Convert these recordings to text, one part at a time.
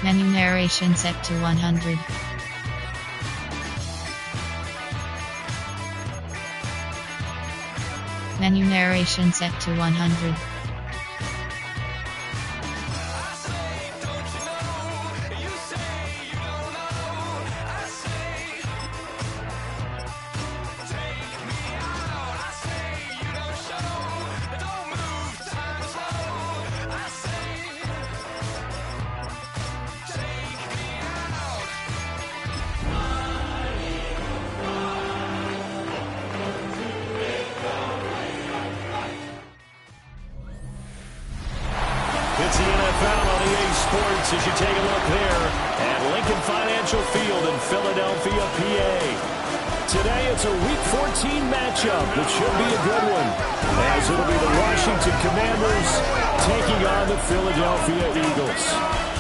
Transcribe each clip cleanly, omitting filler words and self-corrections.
Menu narration set to 100. Menu narration set to 100. It's the NFL on EA Sports as you take a look there at Lincoln Financial Field in Philadelphia, PA. Today it's a Week 14 matchup that should be a good one, as it'll be the Washington Commanders taking on the Philadelphia Eagles.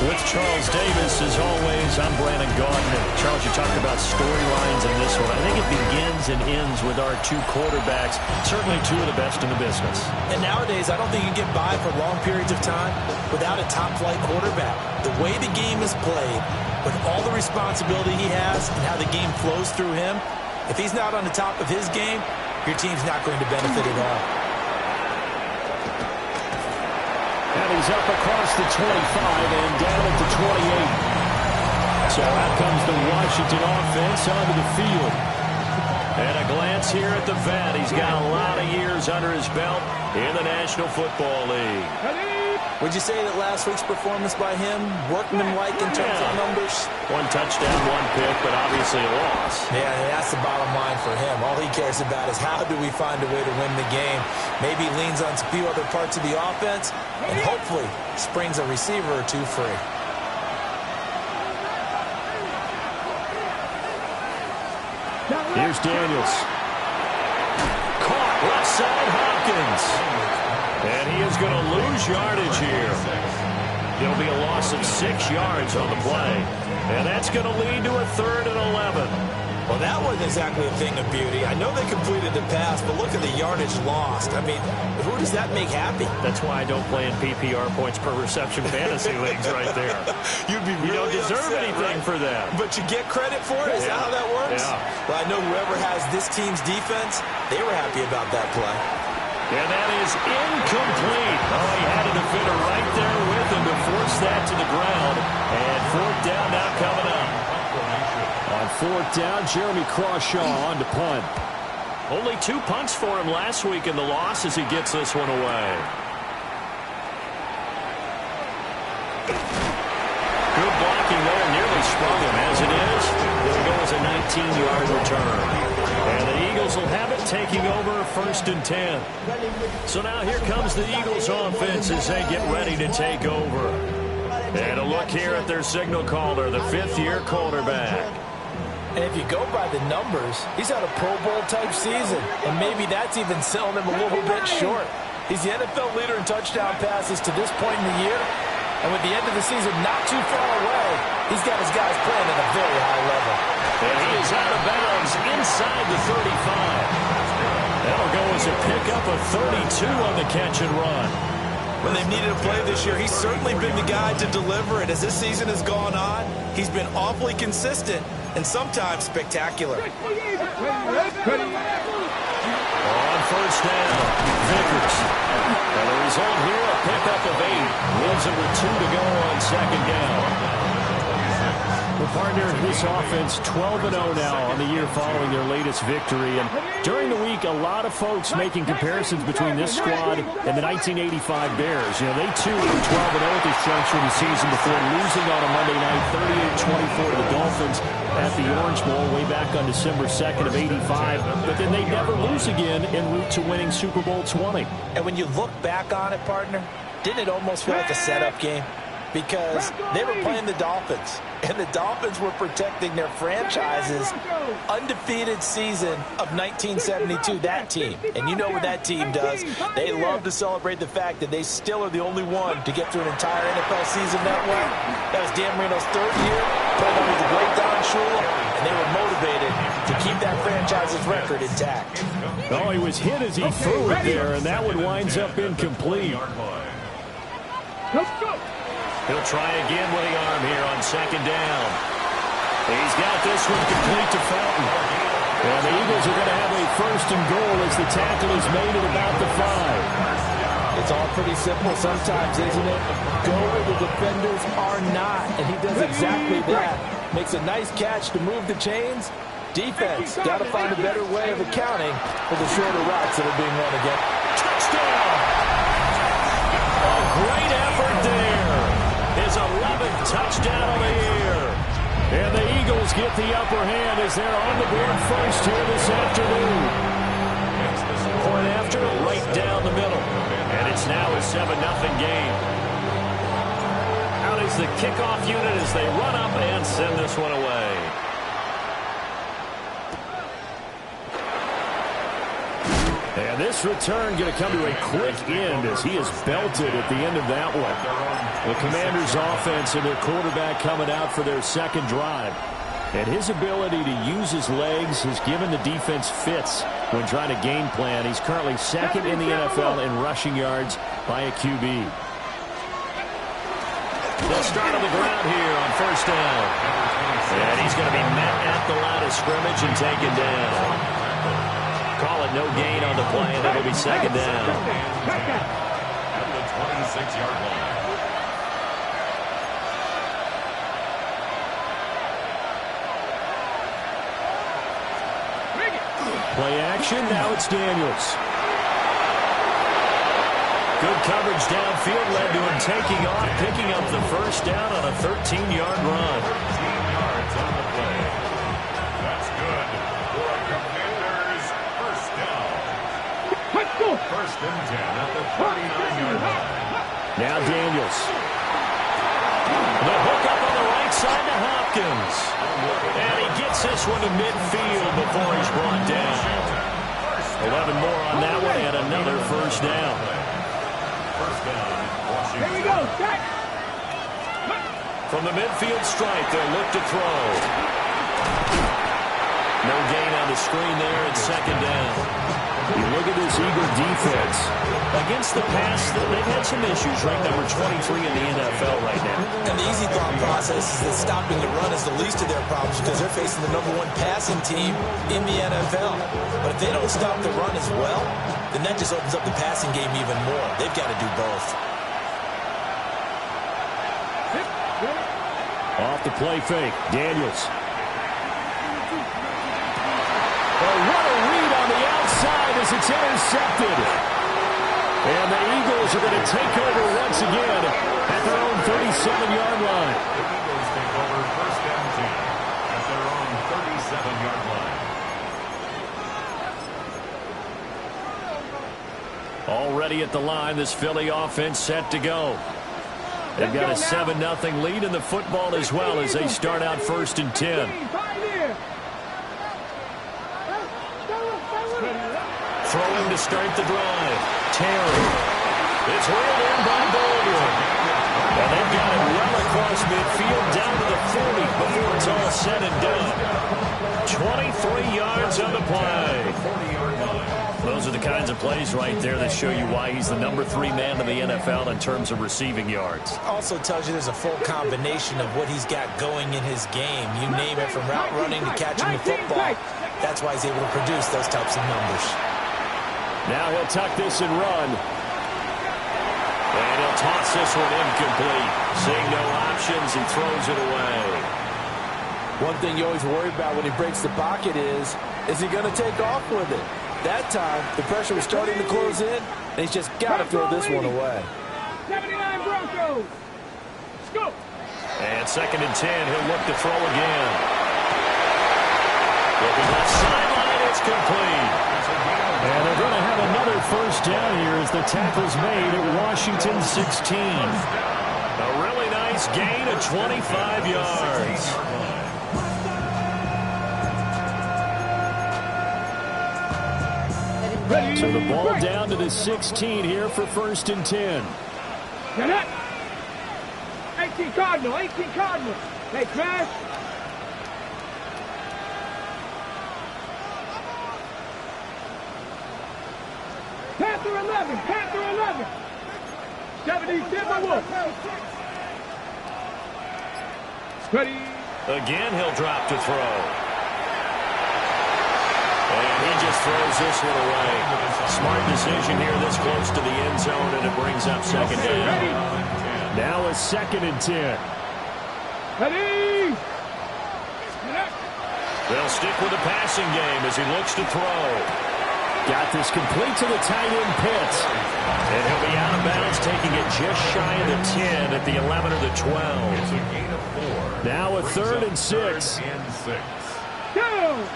With Charles Davis, as always, I'm Brandon Gaudin. Charles, you talked about storylines in this one. I think it begins and ends with our two quarterbacks, certainly two of the best in the business. And nowadays, I don't think you can get by for long periods of time without a top-flight quarterback. The way the game is played, with all the responsibility he has and how the game flows through him, if he's not on the top of his game, your team's not going to benefit at all. And he's up across the 25 and down at the 28. So out comes the Washington offense onto the field. And a glance here at the vet. He's got a lot of years under his belt in the National Football League. Would you say that last week's performance by him, workmanlike in terms of numbers? One touchdown, one pick, but obviously a loss. Yeah, that's the bottom line for him. All he cares about is how do we find a way to win the game. Maybe leans on a few other parts of the offense and hopefully springs a receiver or two free. Here's Daniels. Caught left side, Hopkins. And he is going to lose yardage here. There'll be a loss of 6 yards on the play. And that's going to lead to a 3rd and 11. Well, that wasn't exactly a thing of beauty. I know they completed the pass, but look at the yardage lost. I mean, who does that make happy? That's why I don't play in PPR points per reception fantasy leagues right there. You'd be really You don't deserve upset, anything right? for that. But you get credit for it? Is that how that works? Yeah. Well, I know whoever has this team's defense, they were happy about that play. And that is incomplete. Oh, he had a defender right there with him to force that to the ground. And 4th down now coming up. On 4th down, Jeremy Crawshaw on to punt. Only 2 punts for him last week in the loss as he gets this one away. Good blocking there, nearly sprung him as it is. There goes a 19-yard return. And the Eagles will have it, taking over 1st and 10. So now here comes the Eagles offense as they get ready to take over. And a look here at their signal caller, the 5th-year quarterback. And if you go by the numbers, he's had a Pro Bowl-type season. And maybe that's even selling him a little bit short. He's the NFL leader in touchdown passes to this point in the year. And with the end of the season not too far away, he's got his guys playing at a very high level. And he is out of bounds inside the 35. That'll go as a pickup of 32 on the catch and run. When they've needed a play this year, he's certainly been the guy to deliver it. As this season has gone on, he's been awfully consistent and sometimes spectacular. On 1st down, Vickers. And the result here, a pickup of 8. Leaves it with 2 to go on 2nd down. Well, partner, this offense 12-0 now on the year following their latest victory. And during the week, a lot of folks making comparisons between this squad and the 1985 Bears. You know, they too were 12-0 at this juncture of the season before losing on a Monday night 38-24 to the Dolphins at the Orange Bowl way back on December 2nd of '85. But then they never lose again en route to winning Super Bowl 20. And when you look back on it, partner, didn't it almost feel like a setup game? Because they were playing the Dolphins, and the Dolphins were protecting their franchise's undefeated season of 1972, that team. And you know what that team does. They love to celebrate the fact that they still are the only one to get through an entire NFL season that way. That was Dan Marino's third year, played under the great Don Shula, and they were motivated to keep that franchise's record intact. Oh, he was hit as he threw it there, and that one winds up incomplete. Let's go. He'll try again with the arm here on second down. He's got this one complete to Felton. And the Eagles are going to have a first and goal as the tackle is made at about the 5. It's all pretty simple sometimes, isn't it? Go where the defenders are not, and he does exactly that. Makes a nice catch to move the chains. Defense got to find a better way of accounting for the shorter routes that are being run again. Touchdown! A great effort there. His 11th touchdown of the year. And the Eagles get the upper hand as they're on the board first here this afternoon. Point after, right down the middle. And it's now a 7-0 game. Out is the kickoff unit as they run up and send this one away. And this return going to come to a quick end as he is belted at the end of that one. The Commanders' offense and their quarterback coming out for their second drive. And his ability to use his legs has given the defense fits when trying to game plan. He's currently second in the NFL in rushing yards by a QB. They'll start on the ground here on first down. And he's going to be met at the line of scrimmage and taken down. Call it no gain on the play, and it'll be second down. At the 26-yard line. Play action, now it's Daniels. Good coverage downfield led to him taking off, picking up the first down on a 13-yard run. 13 yards on the play. That's good. For a Commanders first down. Let's go. First and 10 at the 39-yard line. Now Daniels. The hook up on the right side to Hopkins. And he gets this one to midfield before he's brought down. 11 more on that one and another first down. First down, Washington. Here we go, Jack. From the midfield stripe, they'll look to throw. No gain on the screen there at second down. You look at this Eagle defense. Against the pass, they've had some issues, ranked number 23 in the NFL right now. And the easy thought process is that stopping the run is the least of their problems because they're facing the #1 passing team in the NFL. But if they don't stop the run as well, then that just opens up the passing game even more. They've got to do both. Off the play fake, Daniels. Oh, what a read on the outside as it's intercepted. And the Eagles are going to take over once again at their own 37-yard line. The Eagles take over first and 10 at their own 37-yard line. Already at the line, this Philly offense set to go. They've got a 7-0 lead in the football as well as they start out first and 10. Throwing to start the drive. Terry. It's reeled in by Baldwin. And they've got it well across midfield down to the 40 before it's all said and done. 23 yards on the play. 40-yard line. Those are the kinds of plays right there that show you why he's the #3 man in the NFL in terms of receiving yards. Also tells you there's a full combination of what he's got going in his game. You name it, from route running to catching the football. That's why he's able to produce those types of numbers. Now he'll tuck this and run. And he'll toss this one incomplete. Seeing no options, he throws it away. One thing you always worry about when he breaks the pocket is he going to take off with it? That time, the pressure was starting to close in, and he's just got to throw this one away. 79 Broncos. Go. And 2nd and 10, he'll look to throw again. Looking left sideline, it's complete. And they're going to have another first down here as the tackle's made at Washington 16. A really nice gain of 25 yards. So the ball down to the 16 here for 1st and 10. 18 Cardinal, 18 Cardinal. Hey, Crash. Panther 11, Panther 11. 70 Timberwolves. Ready. Again, he'll drop to throw. And he just throws this one away. Smart decision here this close to the end zone, and it brings up 2nd down. Now a 2nd and 10. Ready. They'll stick with the passing game as he looks to throw. Got this complete to the tight end Pitts. And he'll be out of bounds, taking it just shy of the 10 at the 11 or the 12. Now a 3rd and 6. Go.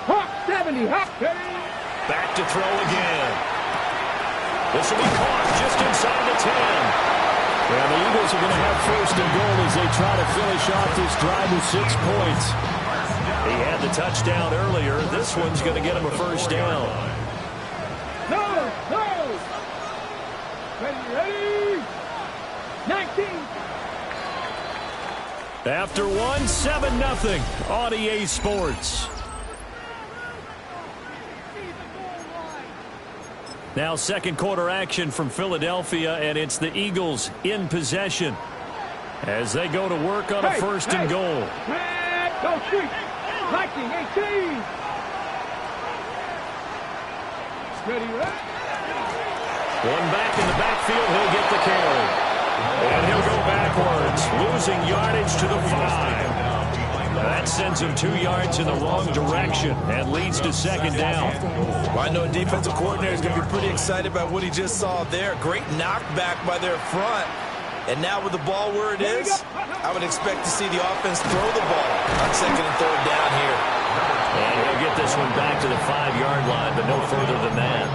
Hawk 70, Hawk 30. Back to throw again. This will be caught just inside the 10. And the Eagles are going to have 1st and goal as they try to finish off this drive with 6 points. He had the touchdown earlier. This one's going to get him a 1st down. No, no. Ready. 19. After 1, 7-0 on EA Sports. Now 2nd quarter action from Philadelphia, and it's the Eagles in possession as they go to work on a 1st and goal. Go street. Viking 18. Ready, right? One back in the backfield, he'll get the carry. And he'll go backwards, losing yardage to the 5. That sends him 2 yards in the wrong direction and leads to 2nd down. Well, I know a defensive coordinator is going to be pretty excited about what he just saw there. Great knockback by their front. And now with the ball where it is, I would expect to see the offense throw the ball on 2nd and 3rd down here. And he'll get this one back to the 5-yard line, but no further than that.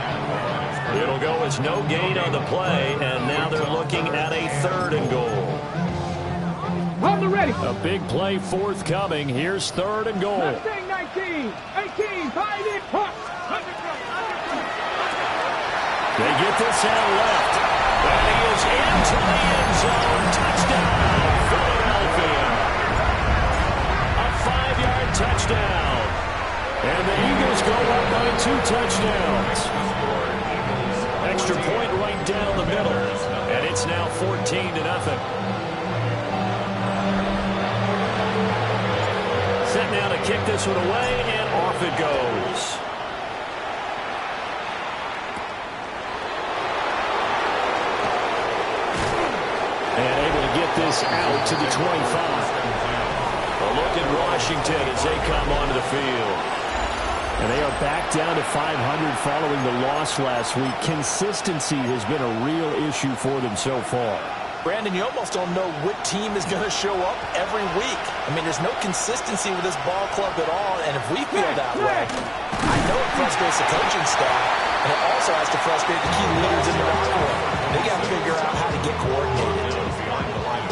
It'll go as no gain on the play, and now they're looking at a 3rd and goal. On the ready. A big play forthcoming. Here's 3rd and goal. 19, 18, 5 in, Hawk. They get this out left. And he is into the end zone. Touchdown, Philadelphia. A 5-yard touchdown. And the Eagles go up by 2 touchdowns. Extra point right down the middle. And it's now 14-0. Set now to kick this one away, and off it goes. And able to get this out to the 25. A look at Washington as they come onto the field. And they are back down to 500 following the loss last week. Consistency has been a real issue for them so far. Brandon, you almost don't know what team is going to show up every week. I mean, there's no consistency with this ball club at all, and if we feel that way, I know it frustrates the coaching staff, and it also has to frustrate the key leaders in the locker room. They got to figure out how to get coordinated.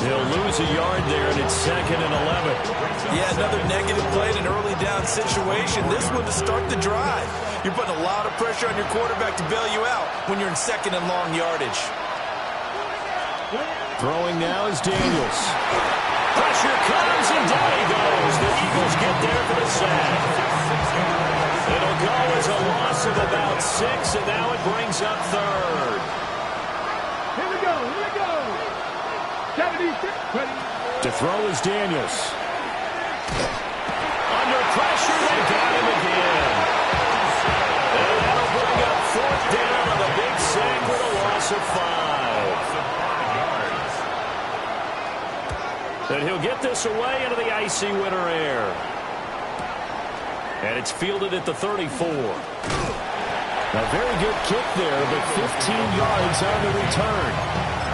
They'll lose a yard there, and it's 2nd and 11. Yeah, another negative play in an early down situation. This one to start the drive. You're putting a lot of pressure on your quarterback to bail you out when you're in 2nd and long yardage. Throwing now is Daniels. Pressure comes, and down he goes. The Eagles get there for the sack. It'll go as a loss of about 6, and now it brings up 3rd. Here we go, here we go. 76, ready. To throw is Daniels. Under pressure, they got him again. And that'll bring up 4th down on the big sack with a loss of 5. And he'll he'll get this away into the icy winter air. And it's fielded at the 34. A very good kick there, but 15 yards on the return.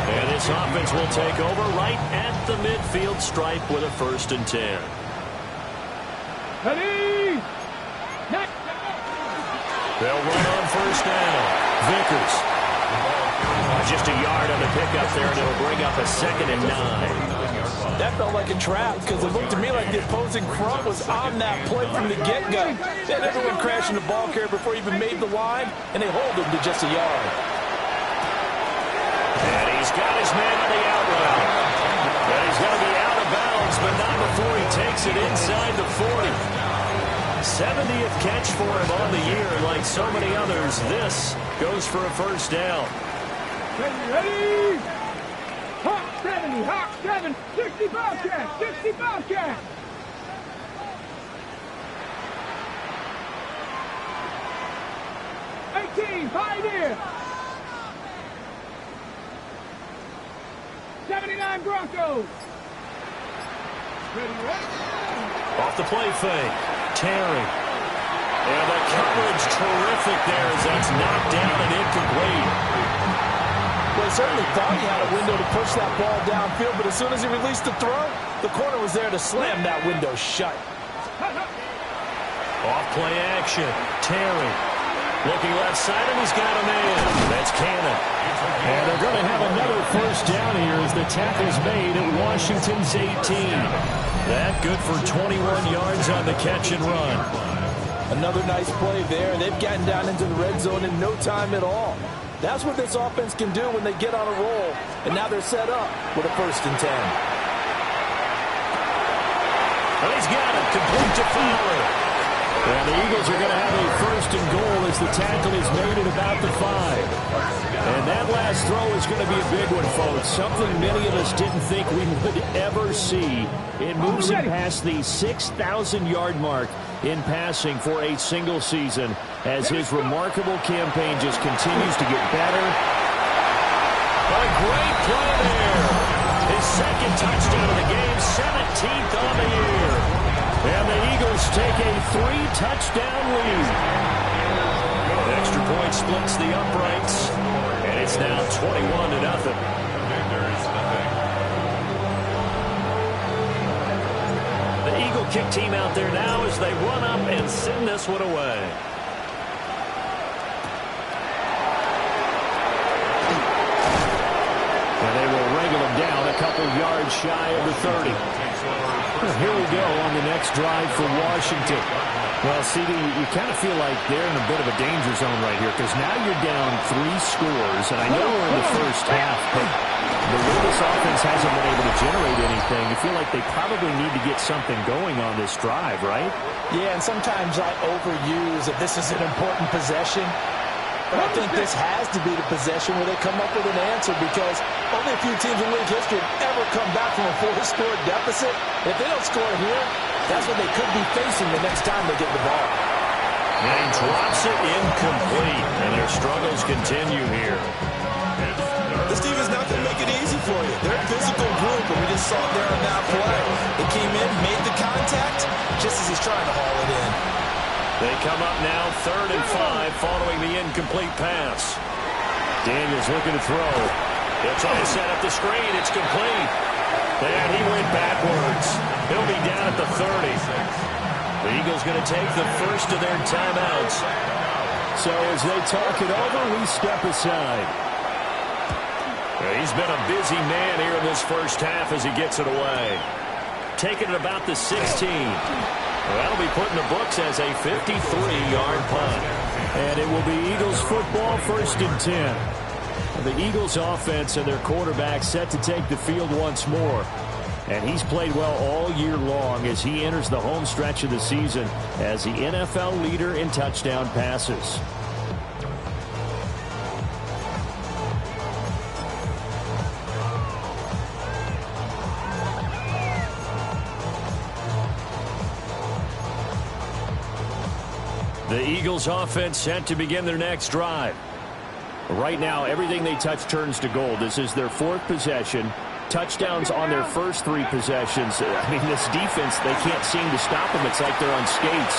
And this offense will take over right at the midfield stripe with a 1st and 10. Ready? Next. They'll run on 1st down. Vickers. Just a yard on the pickup there, and it'll bring up a 2nd and 9. That felt like a trap because it looked to me like the opposing front was on that play from the get-go. They had everyone crashing the ball carrier before he even made the line, and they hold him to just a yard. And he's got his man on the out route. But he's going to be out of bounds, but not before he takes it inside the 40. 70th catch for him on the year. Like so many others, this goes for a 1st down. Ready? Hawk 70, Hawk 7, 60 Bobcat, 60 Bobcat. Pioneer. 79 Broncos. Ready, ready. Off the play fake. Terry. And the coverage terrific there as that's knocked down and incomplete. Well, he certainly thought he had a window to push that ball downfield, but as soon as he released the throw, the corner was there to slam that window shut. Off play action. Terry. Looking left side, and he's got a man. That's Cannon. And they're going to have another 1st down here as the tackle's made at Washington's 18. That good for 21 yards on the catch and run. Another nice play there. They've gotten down into the red zone in no time at all. That's what this offense can do when they get on a roll. And now they're set up with a 1st and 10. Well, he's got it. Complete to Fowler. And the Eagles are going to have a 1st and goal as the tackle is made at about the 5. And that last throw is going to be a big one, folks. Something many of us didn't think we would ever see. It moves him past the 6,000-yard mark in passing for a single season as his remarkable campaign just continues to get better. A great play there. His 2nd touchdown of the game, 17th on the year. And the Eagles take a 3-touchdown lead. The extra point splits the uprights, and it's now 21-0. The Eagle kick team out there now as they run up and send this one away. And they will wrangle him down a couple yards shy of the 30. Here we go on the next drive for Washington. Well, CD, you kind of feel like they're in a bit of a danger zone right here because now you're down 3 scores, and I know we're in the first half, but the way this offense hasn't been able to generate anything, you feel like they probably need to get something going on this drive, right? Yeah, and sometimes I overuse that this is an important possession. But I think this has to be the possession where they come up with an answer because only a few teams in league history have ever come back from a 4-score deficit. If they don't score here, that's what they could be facing the next time they get the ball. And he drops it incomplete, and their struggles continue here. This team is not going to make it easy for you. They're a physical group, and we just saw it there on that play. They came in, made the contact, just as he's trying to haul it in. They come up now 3rd and 5 following the incomplete pass. Daniels looking to throw. He'll try to set up the screen. It's complete. And he went backwards. He'll be down at the 30. The Eagles going to take the first of their timeouts. So as they talk it over, we step aside. He's been a busy man here in this first half as he gets it away. Taking it about the 16. Well, that'll be put in the books as a 53-yard punt. And it will be Eagles football, 1st and 10. The Eagles offense and their quarterback set to take the field once more. And he's played well all year long as he enters the home stretch of the season as the NFL leader in touchdown passes. The Eagles offense set to begin their next drive. Right now, everything they touch turns to gold. This is their 4th possession. touchdowns on their first 3 possessions. I mean, this defense, they can't seem to stop them. It's like they're on skates.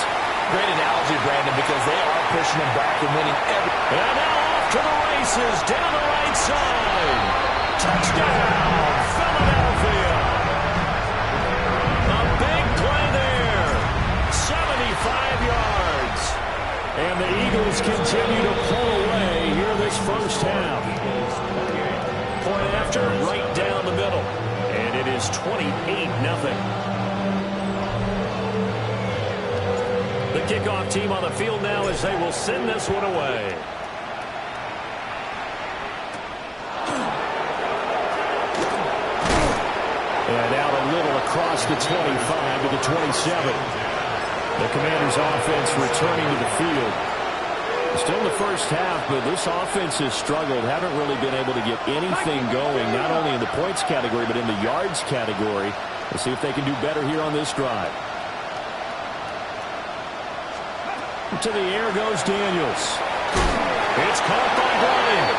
Great analogy, Brandon, because they are pushing them back and winning every... And now off to the races, down the right side. Touchdown, Philadelphia. A big play there. 75 yards. And the Eagles continue to pull away here this first half. Point after, right down the middle. And it is 28-0. The kickoff team on the field now as they will send this one away. And out a little across the 25 to the 27. The Commanders' offense returning to the field. Still in the first half, but this offense has struggled. Haven't really been able to get anything going, not only in the points category, but in the yards category. We'll see if they can do better here on this drive. To the air goes Daniels. It's caught by Bryant.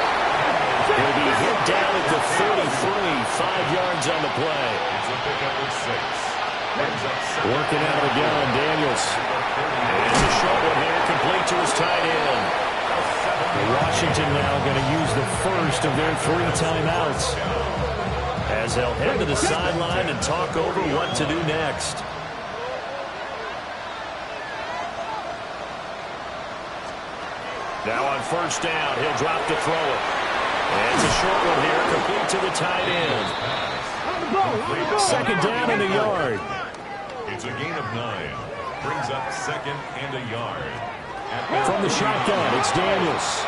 He'll be hit down at the 33, 5 yards on the play. It's a pickup of 6. Working out of the gun, Daniels. And it's a short one here, complete to his tight end. Washington now going to use the first of their 3 timeouts as they'll head to the sideline and talk over what to do next. Now on first down, he'll drop to throw it. And it's a short one here, complete to the tight end. Second down and a yard. It's a gain of 9. Brings up 2nd and a yard. From the shotgun, it's Daniels.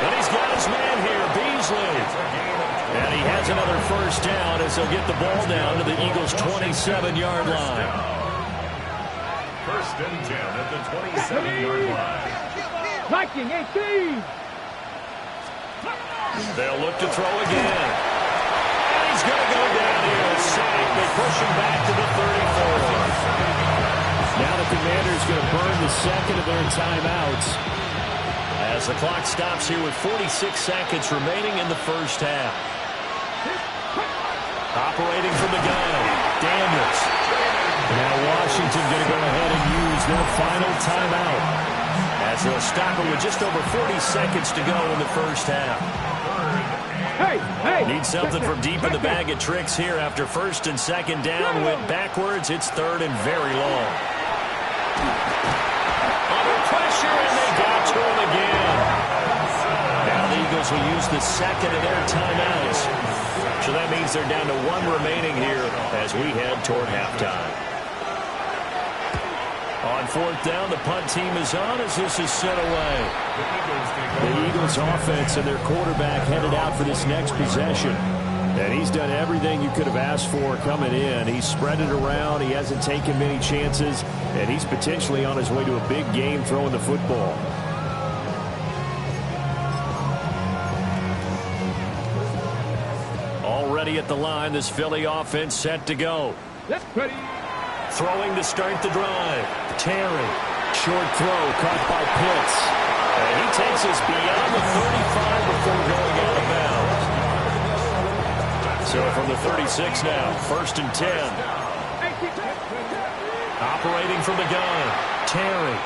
And he's got his man here, Beasley. And he has another first down as he'll get the ball down to the Eagles' 27-yard line. 1st and 10 at the 27-yard line. Viking 18. They'll look to throw again. And he's going to go down here. Sacked. They push him back to the 34. Now the Commanders going to burn the second of their timeouts as the clock stops here with 46 seconds remaining in the first half. Operating from the gun, Daniels. Now Washington going to go ahead and use their final timeout as they'll stop it with just over 40 seconds to go in the first half. Need something from deep in the bag of tricks here after 1st and 2nd down. Went backwards. It's 3rd and very long. Under pressure, and they got to him again. Now the Eagles will use the second of their timeouts. So that means they're down to 1 remaining here as we head toward halftime. On 4th down, the punt team is on as this is set away. The Eagles offense and their quarterback headed out for this next possession. And he's done everything you could have asked for coming in. He's spread it around. He hasn't taken many chances. And he's potentially on his way to a big game throwing the football. Already at the line, this Philly offense set to go. Ready. Throwing to start the drive. Terry. Short throw caught by Pitts. And he takes us beyond the 35 before going out of bounds. So from the 36 now, 1st and 10. Operating from the gun. Terry.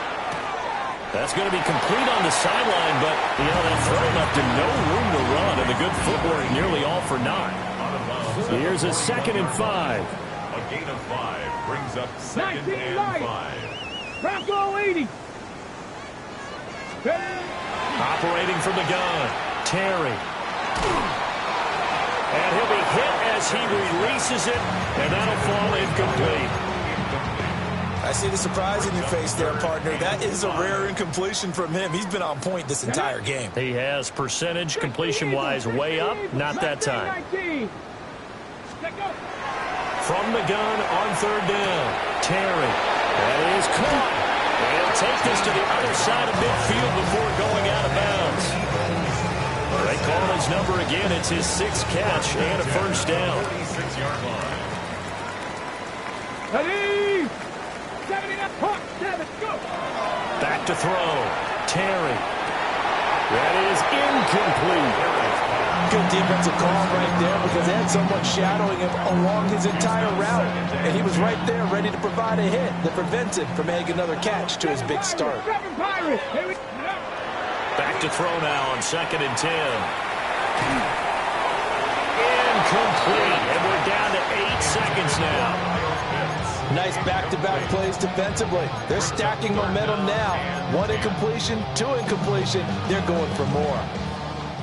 That's going to be complete on the sideline, but, you know, that throw left him no room to run, and the good footwork nearly all for naught. Here's a 2nd and 5. A gain of 5 brings up 2nd and 5. Bronco 80. Operating from the gun. Terry. And he'll be hit as he releases it, and that'll fall incomplete. I see the surprise in your face there, partner. That is a rare incompletion from him. He's been on point this entire game. He has percentage completion-wise way up. Not that time. From the gun on 3rd down. Terry. That is caught. And take this to the other side of midfield before going out of bounds. They call his number again. It's his 6th catch and a first down. 36-yard line. Ready. 7, go. Back to throw. Terry. That is incomplete. Good defensive call right there because they had someone shadowing him along his entire route. And he was right there ready to provide a hit that prevents him from adding another catch to his big start. Back to throw now on 2nd and 10. Incomplete. And we're down to 8 seconds now. Nice back-to-back plays defensively. They're stacking momentum now. 1 incompletion, 2 incompletion. They're going for more.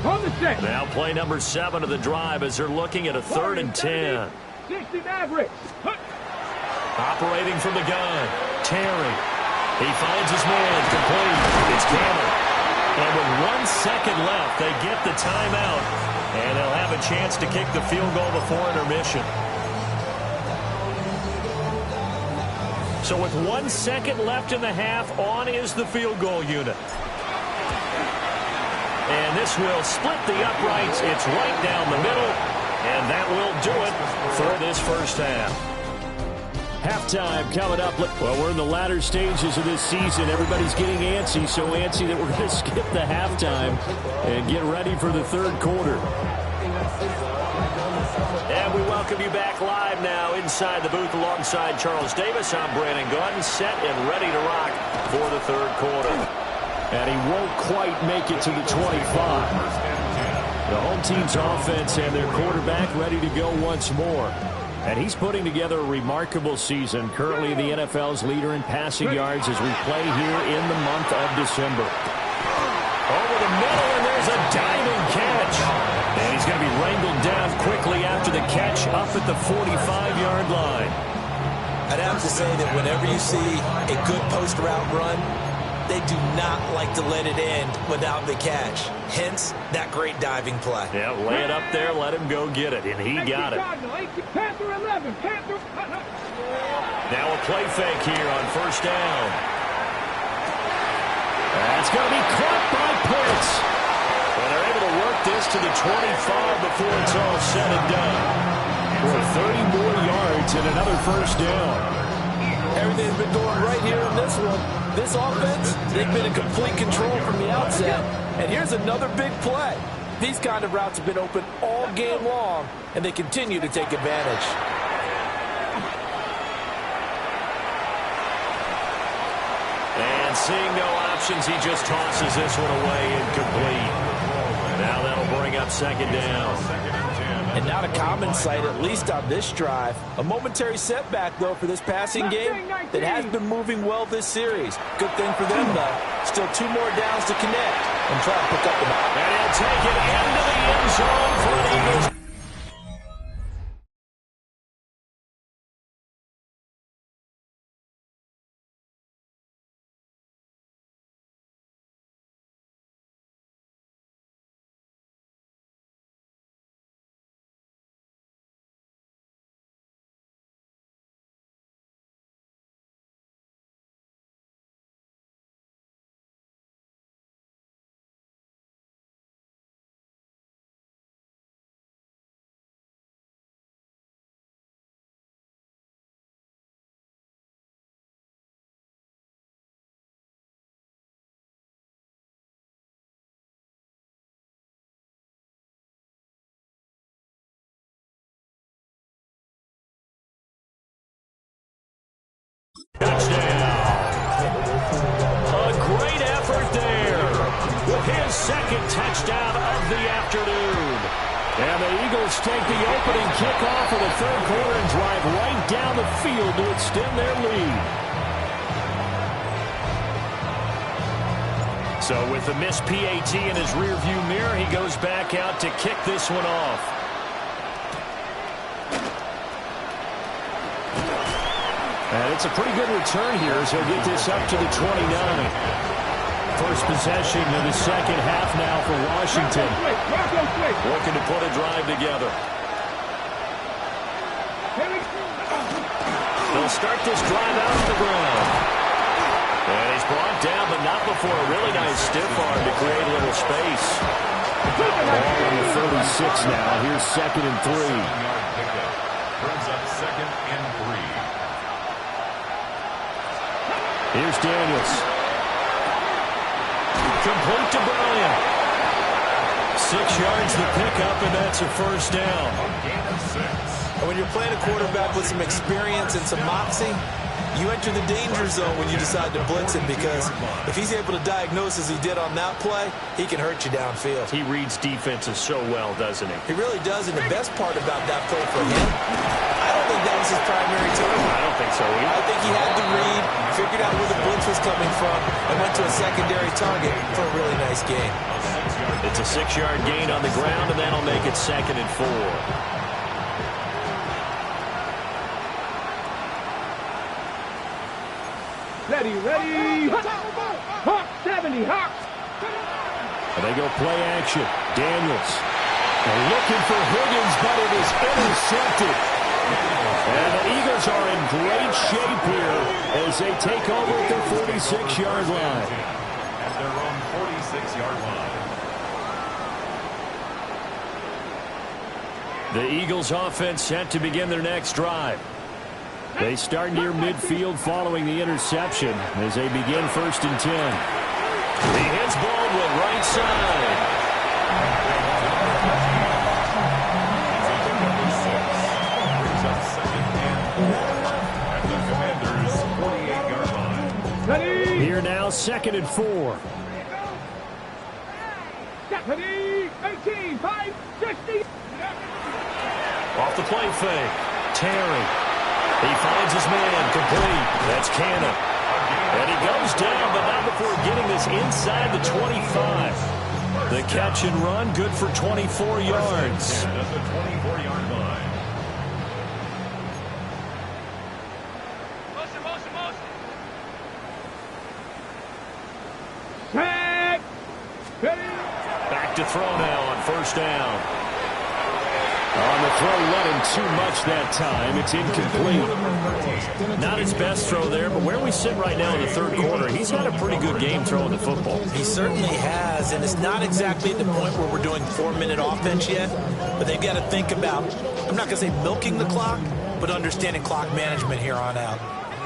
Now play number 7 of the drive as they're looking at a 3rd and 10. 60 Mavericks. Operating from the gun. Terry. He finds his man. Complete. It's Campbell. And with 1 second left, they get the timeout. And they'll have a chance to kick the field goal before intermission. So with 1 second left in the half, on is the field goal unit. And this will split the uprights. It's right down the middle. And that will do it for this first half. Halftime coming up. Well, we're in the latter stages of this season. Everybody's getting antsy, so antsy that we're going to skip the halftime and get ready for the third quarter. And we welcome you back live now inside the booth alongside Charles Davis. I'm Brandon Gaudin, set and ready to rock for the third quarter. And he won't quite make it to the 25. The home team's offense and their quarterback ready to go once more. And he's putting together a remarkable season, currently the NFL's leader in passing yards as we play here in the month of December. Over the middle, and there's a diving catch. And he's going to be wrangled down quickly after the catch up at the 45-yard line. I'd have to say that whenever you see a good post route run, they do not like to let it end without the catch. Hence, that great diving play. Yeah, lay it up there, let him go get it, and he got it. Now a play fake here on first down. That's going to be caught by Pitts. And they're able to work this to the 25 before it's all said and done. For 30 more yards and another first down. Everything's been going right here in this one. This offense, they've been in complete control from the outset. And here's another big play. These kind of routes have been open all game long, and they continue to take advantage. And seeing no options, he just tosses this one away incomplete. Now that'll bring up second down. And not a common sight, at least on this drive. A momentary setback, though, for this passing game that has been moving well this series. Good thing for them, though. Still 2 more downs to connect and try to pick up the ball. And he'll take it into the end zone for an Eagles. Touchdown. A great effort there. His second touchdown of the afternoon. And the Eagles take the opening kickoff of the third quarter and drive right down the field to extend their lead. So with the missed PAT in his rearview mirror, he goes back out to kick this one off. And it's a pretty good return here as he'll get this up to the 29. First possession of the second half now for Washington. Looking to put a drive together. They'll start this drive out on the ground. And he's brought down, but not before a really nice stiff arm to create a little space. Ball on the 36 now. Here's 2nd and 3. Brings up 2nd and 3. Here's Daniels. Complete to Bryant. 6 yards the pickup, and that's a first down. Gain of 6. And when you're playing a quarterback with some experience and some moxie, you enter the danger zone when you decide to blitz him, because if he's able to diagnose as he did on that play, he can hurt you downfield. He reads defenses so well, doesn't he? He really does, and the best part about that play for him, I don't think that was his primary target. I don't think so either. I think he had the read, figured out where the blitz was coming from, and went to a secondary target for a really nice gain. It's a 6-yard gain on the ground, and that'll make it 2nd and 4. Ready, ready. Hawk 70, Hawk. And they go play action. Daniels. They're looking for Higgins, but it is intercepted. And the Eagles are in great shape here as they take over at their 46-yard line. At their own 46-yard line. The Eagles offense set to begin their next drive. They start near midfield following the interception as they begin 1st and 10. He hits Baldwin right side. Brings up 2nd and 4 at the Commanders' 48-yard line. Ready. Here now, 2nd and 4. Ready. 18, 5, 60. Off the play fake. Terry. He finds his man complete. That's Cannon. And he goes down, but not before getting this inside the 25. The catch and run, good for 24 yards. At the 24-yard line. Tag. Ready. Back to throw now on 1st down. On the throw, let him too much that time. It's incomplete. Not his best throw there, but where we sit right now in the 3rd quarter, he's had a pretty good game throwing the football. He certainly has, and it's not exactly at the point where we're doing 4-minute offense yet, but they've got to think about, I'm not going to say milking the clock, but understanding clock management here on out.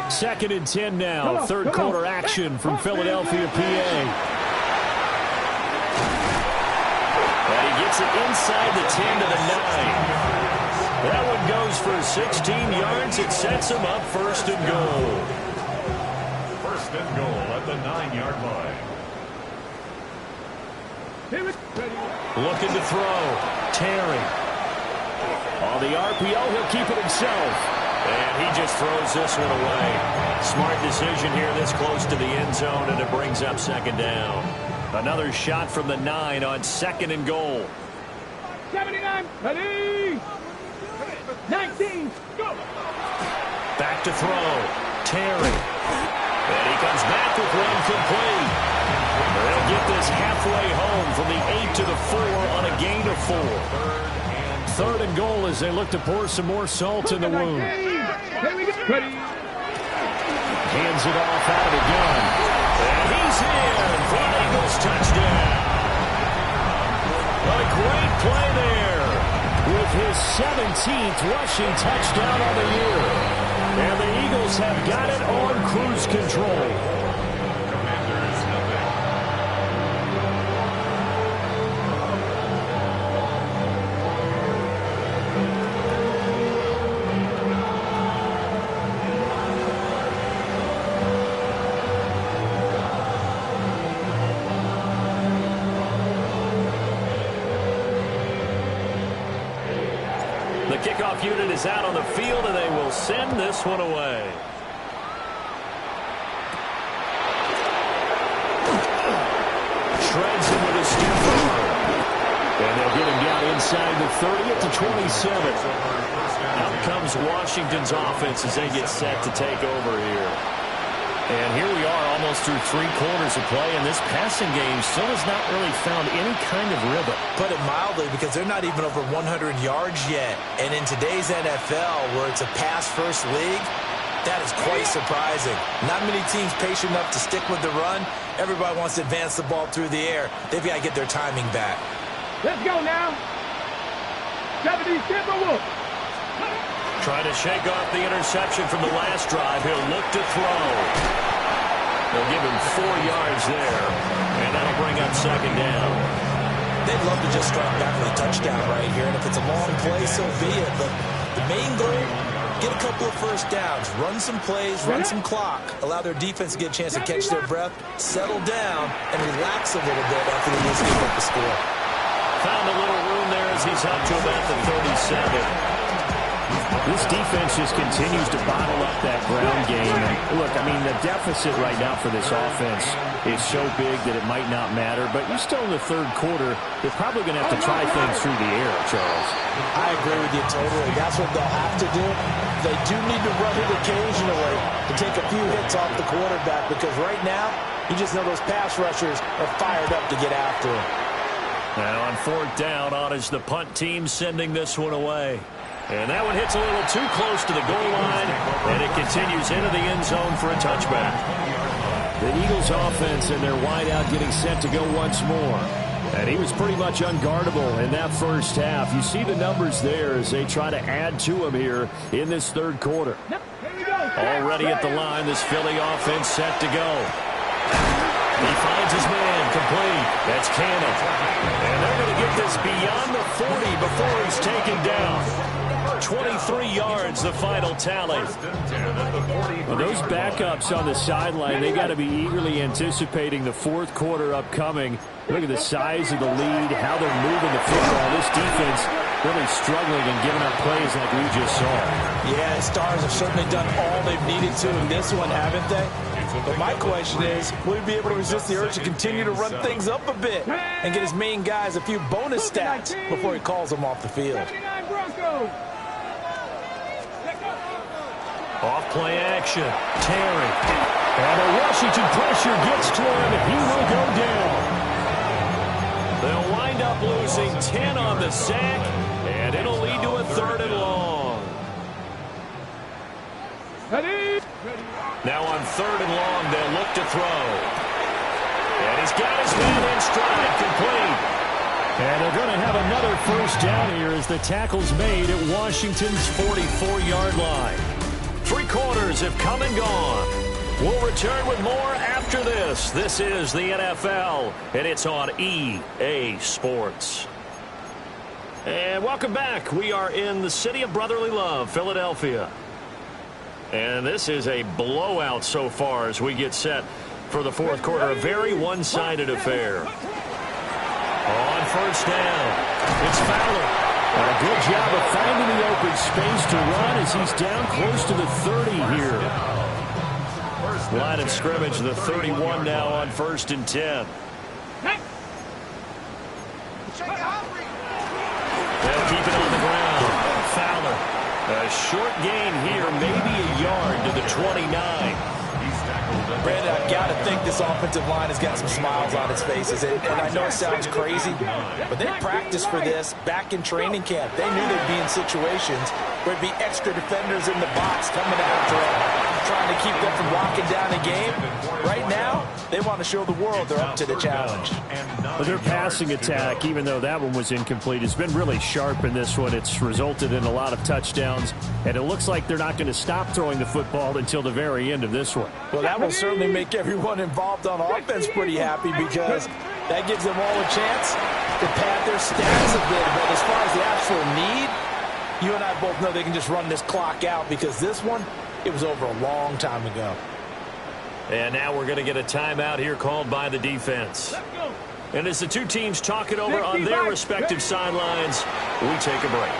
2nd and 10 now. 3rd quarter action from Philadelphia, PA. And he gets it inside the 10 to the 9. That one goes for 16 yards. It sets him up 1st and goal. 1st and goal at the 9-yard line. Looking to throw. Terry. On the RPO, he'll keep it himself. And he just throws this one away. Smart decision here this close to the end zone, and it brings up 2nd down. Another shot from the 9 on 2nd and goal. 79. Ready. 19. Go. Back to throw. Terry. And he comes back with one complete. They'll get this halfway home from the 8 to the 4 on a gain of 4. 3rd and goal as they look to pour some more salt in the wound. Ready. Hands it off out of the gun. And he's in for an Eagles touchdown. A great play there with his 17th rushing touchdown on the year. And the Eagles have got it on cruise control. Commanders nothing. The kickoff unit is out on the field, and they will send this one away. Shreds him with a stiff arm. And they'll get him down inside the 30 at the 27. Out comes Washington's offense as they get set to take over here. And here we are almost through 3 quarters of play, and this passing game still has not really found any kind of rhythm. Put it mildly, because they're not even over 100 yards yet. And in today's NFL, where it's a pass-first league, that is quite surprising. Not many teams patient enough to stick with the run. Everybody wants to advance the ball through the air. They've got to get their timing back. Let's go now. 70 Timberwolves. Trying to shake off the interception from the last drive. He'll look to throw. They'll give him 4 yards there, and that'll bring up 2nd down. they'd love to just strike back with a touchdown right here. And if it's a long play, so be it. But the main goal, get a couple of first downs, run some plays, run some clock, allow their defense to get a chance to catch their breath, settle down, and relax a little bit after they lose give up the score. Found a little room there as he's up to about the 37. This defense just continues to bottle up that ground game. And look, I mean, the deficit right now for this offense is so big that it might not matter. But you're still in the third quarter. They're probably going to have to try things through the air, Charles. I agree with you totally. That's what they'll have to do. They do need to run it occasionally to take a few hits off the quarterback, because right now, you just know those pass rushers are fired up to get after him. Now on fourth down, on is the punt team sending this one away. And that one hits a little too close to the goal line, and it continues into the end zone for a touchback. The Eagles offense and their wideout getting set to go once more. And he was pretty much unguardable in that first half. You see the numbers there as they try to add to him here in this third quarter. Already at the line, this Philly offense set to go. He finds his man complete. That's Cannon. And they're going to get this beyond the 40 before he's taken down. 23 yards, the final tally. Well, those backups on the sideline, they got to be eagerly anticipating the fourth quarter upcoming. Look at the size of the lead, how they're moving the football. This defense really struggling and giving up plays like we just saw. Yeah, Stars have certainly done all they've needed to in this one, haven't they? But my question is, will he be able to resist the urge to continue to run things up a bit and get his main guys a few bonus stats before he calls them off the field? Off play action. Terry. And the Washington pressure gets to him, and he will go down. They'll wind up losing 10 on the sack, and it'll lead to a third and long. Now on third and long, they'll look to throw. And he's got his man in stride, complete. And they're going to have another first down here as the tackle's made at Washington's 44-yard line. 3 quarters have come and gone. We'll return with more after this. This is the NFL, and it's on EA Sports. And welcome back. We are in the city of brotherly love, Philadelphia. And this is a blowout so far as we get set for the fourth quarter. A very one-sided affair. On first down, it's Fowler. And a good job of finding the open space to run as he's down close to the 30 here. Line of scrimmage, the 31 now on 1st and 10. They'll keep it on the ground. Fowler. A short gain here, maybe a yard to the 29. Brandon, I've got to think this offensive line has got some smiles on its faces. And I know it sounds crazy, but they practiced for this back in training camp. They knew they'd be in situations where there'd be extra defenders in the box coming after them, trying to keep them from locking down a game. Right now, they want to show the world they're up to the challenge. But their passing attack, even though that one was incomplete, has been really sharp in this one. It's resulted in a lot of touchdowns, and it looks like they're not going to stop throwing the football until the very end of this one. Well, that will certainly make everyone involved on offense pretty happy, because that gives them all a chance to pad their stats a bit. But as far as the actual need, you and I both know they can just run this clock out, because this one, it was over a long time ago. And now we're going to get a timeout here called by the defense. And as the two teams talk it over on their respective sidelines, we take a break.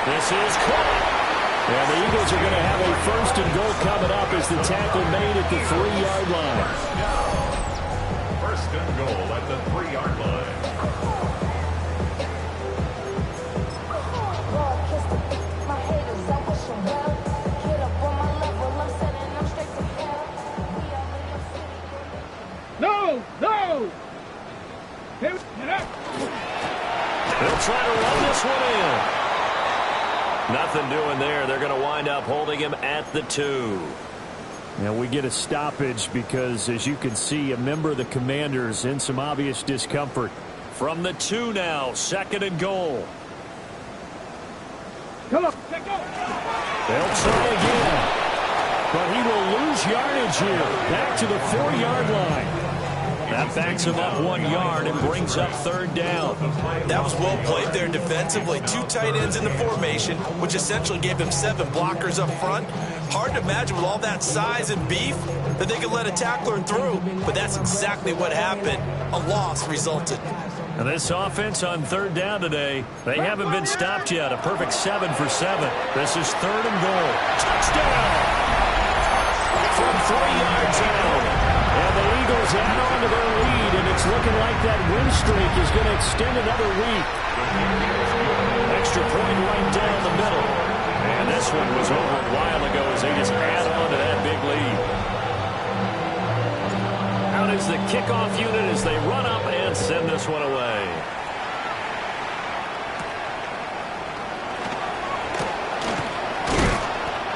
This is caught. And the Eagles are going to have a 1st and goal coming up as the tackle made at the 3-yard line. 1st and goal at the 3-yard line. No! No! They'll try to run this one in. Nothing doing there. They're going to wind up holding him at the 2. Now we get a stoppage because, as you can see, a member of the Commanders in some obvious discomfort. From the 2 now, 2nd and goal. Come on. They'll try again. But he will lose yardage here. Back to the 4-yard line. That backs him up 1 yard and brings up third down. That was well played there defensively. 2 tight ends in the formation, which essentially gave him 7 blockers up front. Hard to imagine with all that size and beef that they could let a tackler through, but that's exactly what happened. A loss resulted. And this offense on third down today, they haven't been stopped yet. A perfect 7 for 7. This is 3rd and goal. Touchdown! From 3 yards out. And the Eagles add on to their lead, and it's looking like that win streak is going to extend another week. Extra point right down the middle. And this one was over a while ago as they just add on to that big lead. Out is the kickoff unit as they run up and send this one away.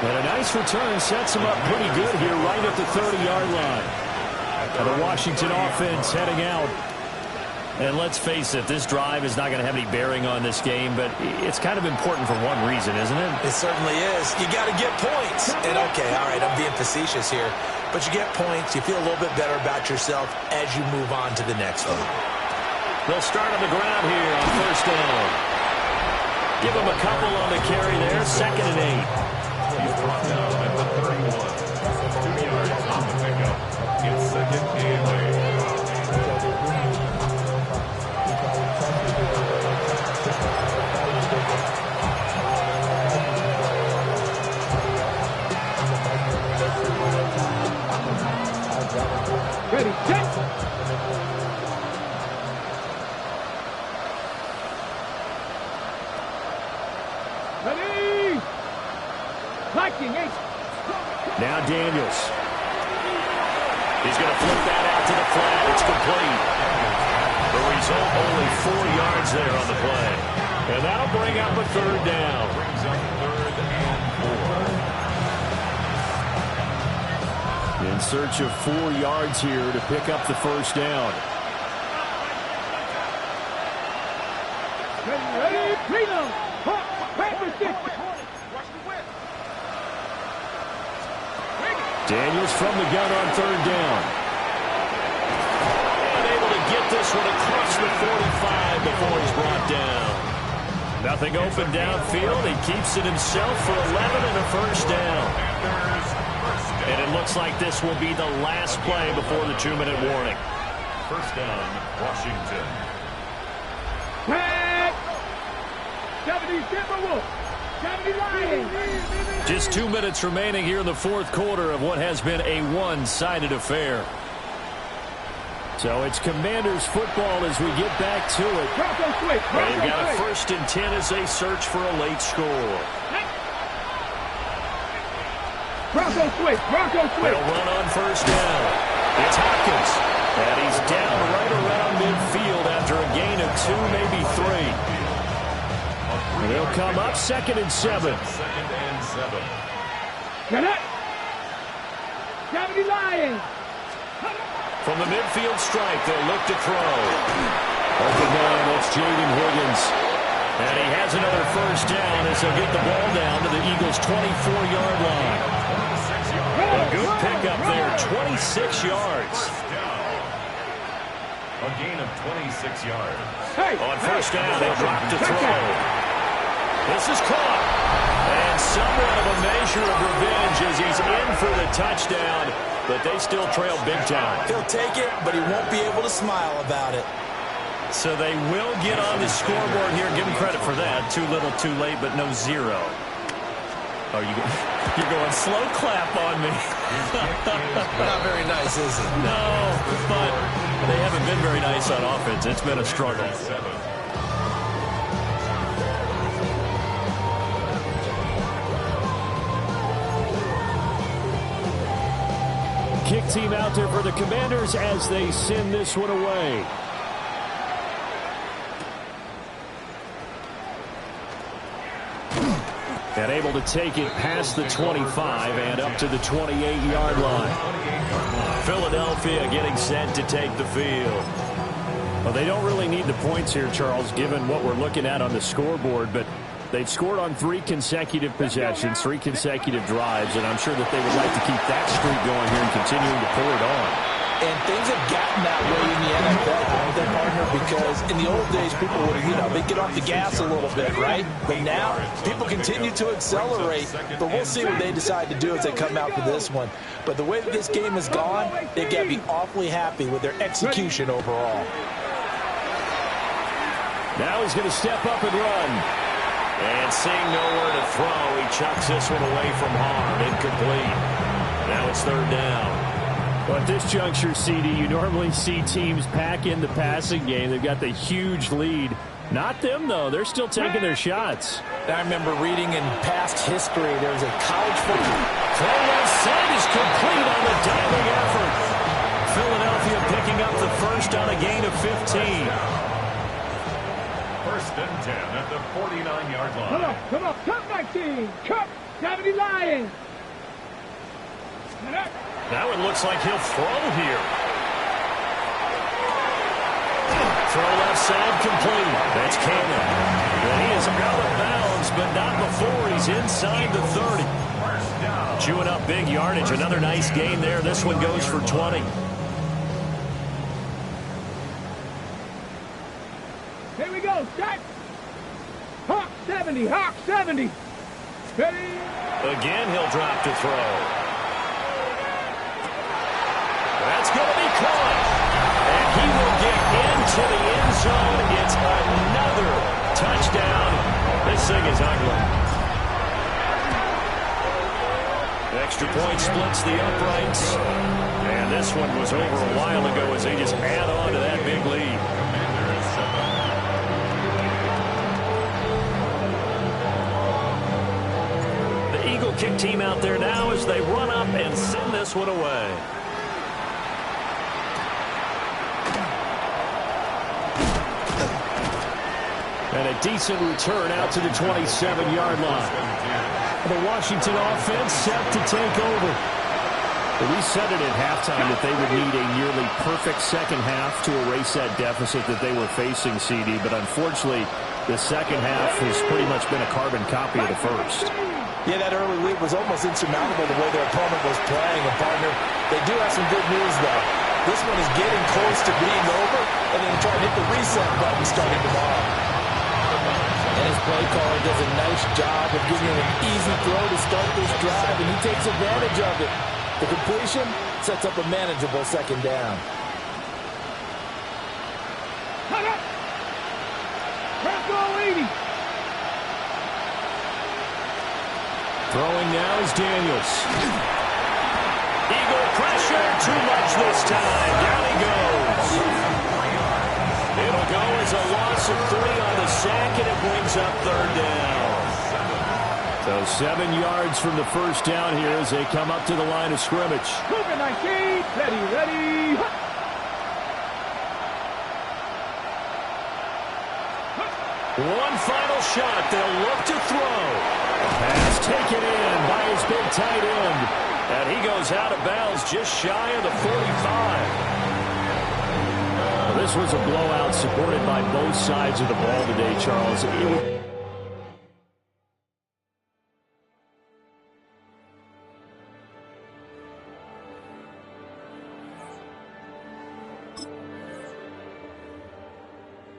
And a nice return sets them up pretty good here right at the 30-yard line. And the Washington offense heading out. And let's face it, this drive is not going to have any bearing on this game, but it's kind of important for one reason, isn't it? It certainly is. You got to get points. And okay, all right, I'm being facetious here. But you get points, you feel a little bit better about yourself as you move on to the next one. They'll start on the ground here on first down. Give them a couple on the carry there, 2nd and 8. He's brought down at the 31. 2 yards on the pickup. It's 2nd and 8. Ready, set. Ready. Liking 8. Now Daniels. He's going to flip that out to the flat. It's complete. The result, only 4 yards there on the play. And that'll bring up a 3rd down. Brings up 3rd and 4. In search of 4 yards here to pick up the first down. Ready, reload. Paper stick. Daniels from the gun on 3rd down. And able to get this one across the 45 before he's brought down. Nothing open downfield. He keeps it himself for 11 and a first down. And it looks like this will be the last play before the 2-minute warning. First down, Washington. Tag. 70 Timberwolves. 70 Lions. Just 2 minutes remaining here in the 4th quarter of what has been a one-sided affair. So it's Commanders football as we get back to it. They've got a 1st and 10 as they search for a late score. Bronco switch. They'll run on first down. It's Hopkins. And he's down right around midfield after a gain of 2, maybe 3. And they'll come up 2nd and 7. 2nd and 7. Get it. 70 Lions. From the midfield stripe, they'll look to throw. Open man, that's Jaden Higgins. And he has another first down as they'll get the ball down to the Eagles' 24-yard line. A good pickup there, 26 yards. A gain of 26 yards. On first down, they'll drop to throw. This is caught. And somewhat of a measure of revenge as he's in for the touchdown, but they still trail big time. He'll take it, but he won't be able to smile about it. So they will get on the scoreboard here. Give him credit for that. Too little, too late, but no 0. Oh, you're going slow clap on me. Not very nice, is it? No, but they haven't been very nice on offense. It's been a struggle. Kick team out there for the Commanders as they send this one away. And able to take it past the 25 and up to the 28-yard line. Philadelphia getting set to take the field. Well, they don't really need the points here, Charles, given what we're looking at on the scoreboard, but they've scored on 3 consecutive possessions, 3 consecutive drives, and I'm sure that they would like to keep that streak going here and continuing to pull it on. And things have gotten that way in the NFL, haven't they, partner? Because in the old days, people would, they'd get off the gas a little bit, right? But now, people continue to accelerate. But we'll see what they decide to do as they come out for this one. But the way that this game has gone, they've got to be awfully happy with their execution overall. Now he's going to step up and run. And seeing nowhere to throw, he chucks this one away from harm. Incomplete. Now it's third down. Well, at this juncture, CD, you normally see teams pack in the passing game. They've got the huge lead. Not them, though. They're still taking their shots. I remember reading in past history, there was a college football. Throw left side is complete on the diving effort. Philadelphia picking up the first on a gain of 15. First and 10 at the 49-yard line. Come on, Cup 19. Cup 70 Lions. Now it looks like he'll throw here. Throw left side complete. That's Cannon. And he is out of bounds, but not before he's inside the 30. Chewing up big yardage. Another nice gain there. This one goes for 20. Here we go, set. Hawk 70, Hawk 70. Ready? Again, he'll drop to throw. That's going to be caught. And he will get into the end zone. It's another touchdown. This thing is ugly. Extra point splits the uprights. And this one was over a while ago as they just add on to that big lead. The Eagle kick team out there now as they run up and send this one away. And a decent return out to the 27-yard line. The Washington offense set to take over. We said it at halftime that they would need a nearly perfect second half to erase that deficit that they were facing, CD. But unfortunately, the second half has pretty much been a carbon copy of the first. Yeah, that early lead was almost insurmountable the way their opponent was playing. And, partner, they do have some good news, though. This one is getting close to being over, and then try to hit the reset button starting tomorrow. And his play caller does a nice job of giving him an easy throw to start this drive, and he takes advantage of it. The completion sets up a manageable second down. Cut up. Let's go, 80. Throwing now is Daniels. Eagle pressure, too much this time. Down he goes. It'll go as a loss of 3 on the sack, and it brings up third down. So 7 yards from the first down here as they come up to the line of scrimmage. Cougar 19, ready. One final shot. They'll look to throw. Pass taken in by his big tight end. And he goes out of bounds just shy of the 45. This was a blowout supported by both sides of the ball today, Charles.